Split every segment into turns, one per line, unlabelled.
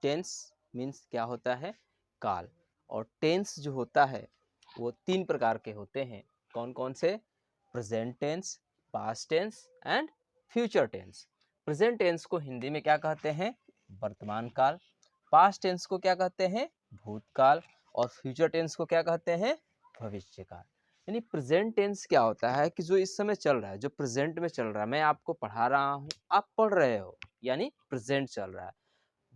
Tense means क्या होता है, काल। और टेंस जो होता है वो 3 प्रकार के होते हैं। कौन कौन से? Present tense, past tense and future tense. Present tense को हिंदी में क्या कहते हैं? वर्तमान काल। पास्ट टेंस को क्या कहते हैं? भूतकाल। और फ्यूचर टेंस को क्या कहते हैं? भविष्य काल। यानी प्रेजेंट टेंस क्या होता है कि जो इस समय चल रहा है, जो प्रेजेंट में चल रहा है, मैं आपको पढ़ा रहा हूँ, आप पढ़ रहे हो, यानी प्रेजेंट चल रहा है।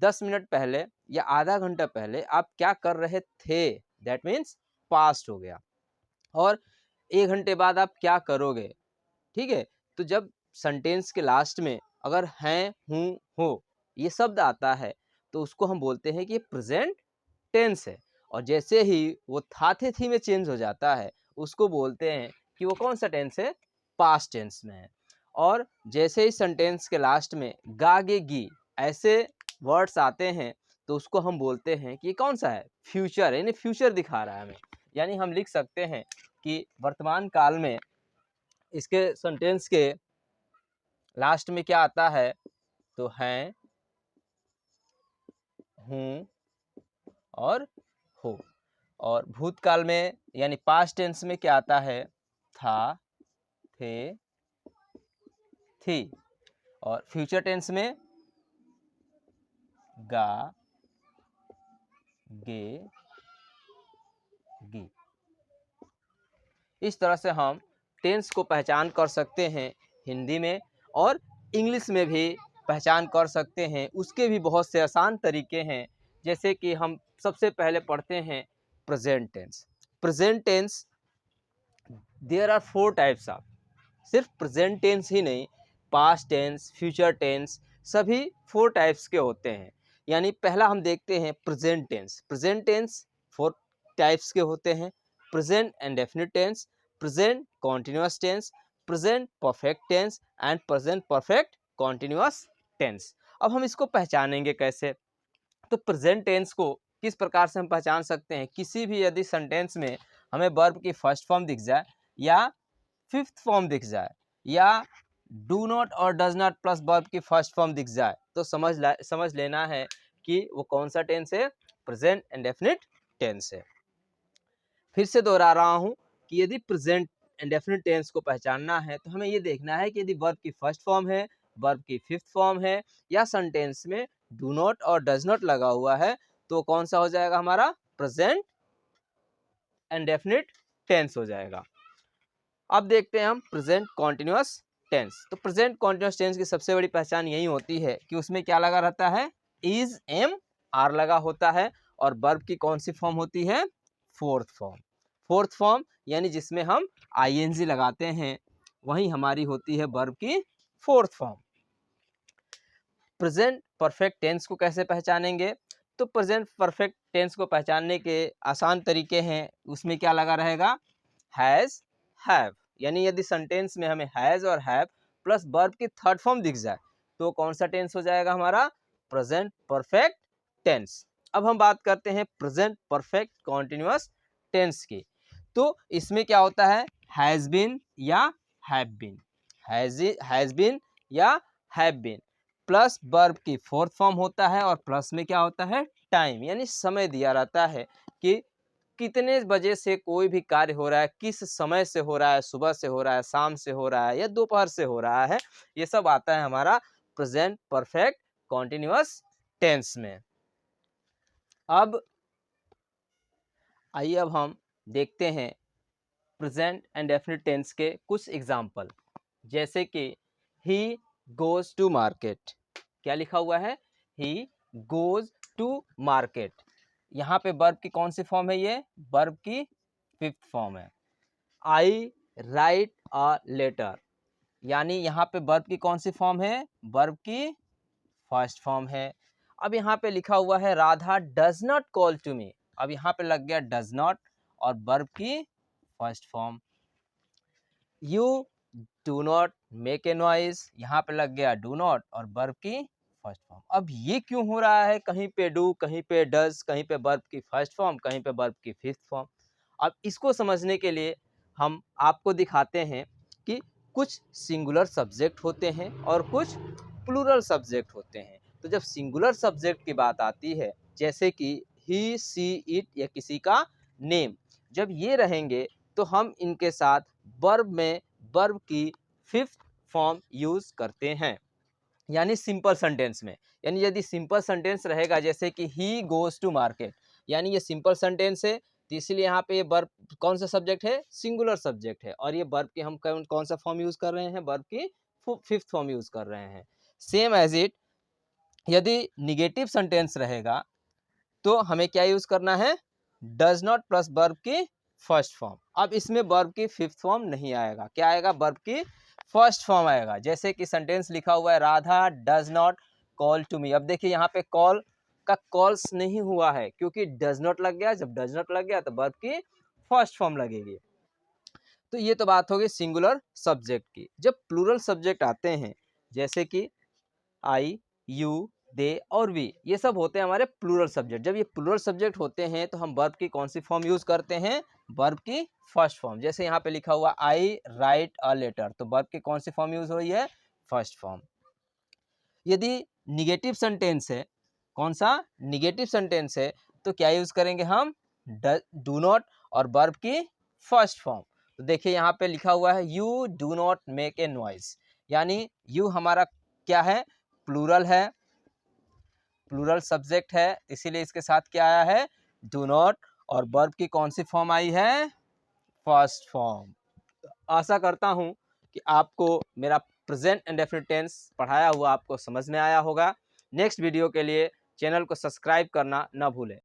10 मिनट पहले या आधा घंटा पहले आप क्या कर रहे थे, दैट मीन्स पास्ट हो गया। और 1 घंटे बाद आप क्या करोगे, ठीक है। तो जब सेंटेंस के लास्ट में अगर हैं, हूँ, हो ये शब्द आता है तो उसको हम बोलते हैं कि ये प्रेजेंट टेंस है। और जैसे ही वो था थे थी में चेंज हो जाता है उसको बोलते हैं कि वो कौन सा टेंस है? पास्ट टेंस में है। और जैसे ही सेंटेंस के लास्ट में गा गे गी ऐसे वर्ड्स आते हैं तो उसको हम बोलते हैं कि ये कौन सा है? फ्यूचर, यानी फ्यूचर दिखा रहा है हमें। यानी हम लिख सकते हैं कि वर्तमान काल में इसके सेंटेंस के लास्ट में क्या आता है? तो हैं, हूँ और हो। और भूतकाल में यानी पास्ट टेंस में क्या आता है? था, थे, थी। और फ्यूचर टेंस में गा, गे, गी। इस तरह से हम टेंस को पहचान कर सकते हैं हिंदी में, और इंग्लिश में भी पहचान कर सकते हैं। उसके भी बहुत से आसान तरीके हैं। जैसे कि हम सबसे पहले पढ़ते हैं present tense. Present tense there are 4 types of. सिर्फ प्रेजेंट टेंस ही नहीं, पास्ट टेंस, फ्यूचर टेंस सभी 4 टाइप्स के होते हैं। यानी पहला हम देखते हैं present tense. Present tense 4 types के होते हैं। Present indefinite tense, present continuous tense, present perfect tense and present perfect continuous tense. अब हम इसको पहचानेंगे कैसे? तो प्रेजेंट टेंस को किस प्रकार से हम पहचान सकते हैं? किसी भी यदि सेंटेंस में हमें वर्ब की फर्स्ट फॉर्म दिख जाए या फिफ्थ फॉर्म दिख जाए या डू नॉट और डज नॉट प्लस वर्ब की फर्स्ट फॉर्म दिख जाए तो समझ लेना है कि वो कौन सा टेंस है? प्रेजेंट इंडेफिनिट टेंस है। फिर से दोहरा रहा हूं कि यदि प्रेजेंट इंडेफिनिट टेंस को पहचानना है तो हमें ये देखना है कि यदि वर्ब की फर्स्ट फॉर्म है, वर्ब की फिफ्थ फॉर्म है या सेंटेंस में डू नॉट और डज नॉट लगा हुआ है तो कौन सा हो जाएगा हमारा? प्रेजेंट इंडेफिनिट टेंस हो जाएगा। अब देखते हैं हम प्रेजेंट कॉन्टिन्यूअस टेंस। तो प्रेजेंट कॉन्टिन्यूअस टेंस की सबसे बड़ी पहचान यही होती है कि उसमें क्या लगा रहता है? इज, एम, आर लगा होता है। और वर्ब की कौन सी फॉर्म होती है? Fourth form. फोर्थ फॉर्म यानी जिसमें हम आईएनजी लगाते हैं वही हमारी होती है वर्ब की fourth form. Present perfect tense को कैसे पहचानेंगे? तो प्रेजेंट परफेक्ट टेंस को पहचानने के आसान तरीके हैं। उसमें क्या लगा रहेगा? Has, have. यानी यदि सेंटेंस में हमें हैज और हैव प्लस वर्ब की थर्ड फॉर्म दिख जाए तो कौन सा टेंस हो जाएगा हमारा? Present perfect tense. अब हम बात करते हैं प्रेजेंट परफेक्ट कॉन्टिन्यूअस टेंस की। तो इसमें क्या होता है? हैज बीन या हैव बीन, हैज बीन या हैव बीन प्लस वर्ब की फोर्थ फॉर्म होता है और प्लस में क्या होता है? टाइम, यानी समय दिया रहता है कि कितने बजे से कोई भी कार्य हो रहा है, किस समय से हो रहा है, सुबह से हो रहा है, शाम से हो रहा है या दोपहर से हो रहा है। ये सब आता है हमारा प्रेजेंट परफेक्ट कॉन्टिन्यूअस टेंस में। अब आइए अब हम देखते हैं प्रेजेंट एंड डेफिनिट टेंस के कुछ एग्जाम्पल। जैसे कि ही गोज टू मार्केट। क्या लिखा हुआ है? He goes to market. यहाँ पे वर्ब की कौन सी फॉर्म है? ये वर्ब की फिफ्थ फॉर्म है। आई राइट अ लेटर, यानी यहाँ पे वर्ब की कौन सी फॉर्म है? वर्ब की फर्स्ट फॉर्म है। अब यहाँ पे लिखा हुआ है Radha does not call to me. अब यहाँ पे लग गया डज नॉट और वर्ब की first form. You do not make a noise, यहाँ पे लग गया डू नॉट और वर्ब की फर्स्ट फॉर्म। अब ये क्यों हो रहा है? कहीं पे डू, कहीं पे डज, कहीं पे वर्ब की फर्स्ट फॉर्म, कहीं पे वर्ब की फिफ्थ फॉर्म। अब इसको समझने के लिए हम आपको दिखाते हैं कि कुछ सिंगुलर सब्जेक्ट होते हैं और कुछ प्लूरल सब्जेक्ट होते हैं। तो जब सिंगुलर सब्जेक्ट की बात आती है, जैसे कि ही, सी, इट या किसी का नेम, जब ये रहेंगे तो हम इनके साथ वर्ब में वर्ब की फिफ्थ फॉर्म यूज करते हैं, यानी सिंपल सेंटेंस में। यानी यदि सिंपल सेंटेंस रहेगा जैसे कि ही गोज टू मार्केट, यानी ये सिंपल सेंटेंस है, तो इसलिए यहाँ पे ये वर्ब कौन सा सब्जेक्ट है, सिंगुलर सब्जेक्ट है, और ये वर्ब की हम कौन सा फॉर्म यूज कर रहे हैं, वर्ब की फिफ्थ फॉर्म यूज कर रहे हैं। सेम एज इट, यदि निगेटिव सेंटेंस रहेगा तो हमें क्या यूज करना है, डज नॉट प्लस वर्ब की फर्स्ट फॉर्म। अब इसमें वर्ब की फिफ्थ फॉर्म नहीं आएगा, क्या आएगा, वर्ब की फर्स्ट फॉर्म आएगा। जैसे कि सेंटेंस लिखा हुआ है Radha does not call to me, अब देखिए यहाँ पे कॉल का कॉल्स नहीं हुआ है क्योंकि डज नॉट लग गया, जब डज नॉट लग गया तो वर्ब की फर्स्ट फॉर्म लगेगी। तो ये तो बात होगी सिंगुलर सब्जेक्ट की। जब प्लूरल सब्जेक्ट आते हैं जैसे कि आई, यू, दे और वी, ये सब होते हैं हमारे प्लूरल सब्जेक्ट। जब ये प्लूरल सब्जेक्ट होते हैं तो हम वर्ब की कौन सी फॉर्म यूज करते हैं, वर्ब की फर्स्ट फॉर्म। जैसे यहाँ पे लिखा हुआ आई राइट अ लेटर, तो वर्ब की कौन सी फॉर्म यूज हो रही है, फर्स्ट फॉर्म। यदि निगेटिव सेंटेंस है, कौन सा, निगेटिव सेंटेंस है, तो क्या यूज करेंगे हम, डू नॉट और वर्ब की फर्स्ट फॉर्म। तो देखिए यहाँ पे लिखा हुआ है you do not make a noise, यानी यू हमारा क्या है, प्लूरल है, प्लूरल सब्जेक्ट है, इसीलिए इसके साथ क्या आया है, डू नॉट, और वर्ब की कौन सी फॉर्म आई है, फर्स्ट फॉर्म। आशा करता हूं कि आपको मेरा प्रेजेंट इंडेफिनिट टेंस पढ़ाया हुआ आपको समझ में आया होगा। नेक्स्ट वीडियो के लिए चैनल को सब्सक्राइब करना न भूलें।